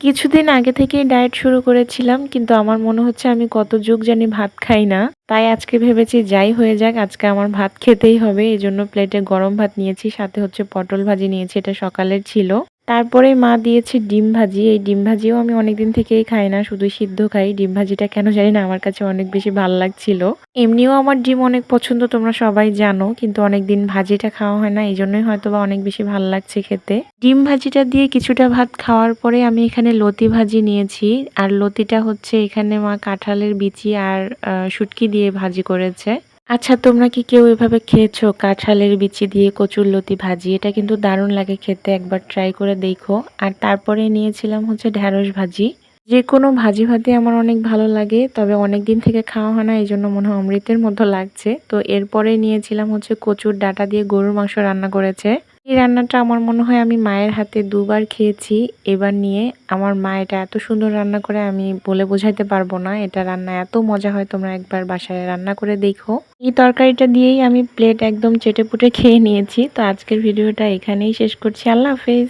কিছুদিন আগে থেকেই ডায়েট শুরু করেছিলাম, কিন্তু আমার মনে হচ্ছে আমি কত যুগ জানি ভাত খাই না। তাই আজকে ভেবেছি যাই হয়ে যাক, আজকে আমার ভাত খেতেই হবে। এজন্য প্লেটে গরম ভাত নিয়েছি, সাথে হচ্ছে পটল ভাজি নিয়েছি, এটা সকালের ছিল। তারপরে মা দিয়েছে ডিম ভাজি। এই ডিম ভাজিও আমি অনেকদিন থেকেই খাই না, শুধু সিদ্ধ খাই। ডিম ভাজিটা কেন জানি না আমার কাছে অনেক বেশি ভাল লাগছিল। এমনিও আমার ডিম অনেক পছন্দ, তোমরা সবাই জানো, কিন্তু অনেকদিন ভাজিটা খাওয়া হয় না, এই জন্যই হয়তো বা অনেক বেশি ভাল লাগছে খেতে। ডিম ভাজিটা দিয়ে কিছুটা ভাত খাওয়ার পরে আমি এখানে লতি ভাজি নিয়েছি। আর লতিটা হচ্ছে এখানে মা কাঁঠালের বিচি আর শুটকি দিয়ে ভাজি করেছে। আচ্ছা, তোমরা কি কেউ এভাবে খেয়েছো কাঁঠালের বিচি দিয়ে কচুর লতি ভাজি? এটা কিন্তু দারুণ লাগে খেতে, একবার ট্রাই করে দেখো। আর তারপরে নিয়েছিলাম হচ্ছে ঢ্যাঁড়স ভাজি। যে কোনো ভাজি ভাতে আমার অনেক ভালো লাগে, তবে অনেক দিন থেকে খাওয়া হয় না, এই জন্য মনে হয় অমৃতের মতো লাগছে। তো এরপরে নিয়েছিলাম হচ্ছে কচুর ডাঁটা দিয়ে গরুর মাংস রান্না করেছে। এই রান্নাটা আমার মনে হয় আমি মায়ের হাতে দুবার খেয়েছি। এবার নিয়ে আমার মা এটা এত সুন্দর রান্না করে, আমি বলে বোঝাইতে পারবো না। এটা রান্না এত মজা হয়, তোমরা একবার বাসায় রান্না করে দেখো। এই তরকারিটা দিয়েই আমি প্লেট একদম চেটেপুটে খেয়ে নিয়েছি। তো আজকের ভিডিওটা এখানেই শেষ করছি। আল্লাহ হাফেজ।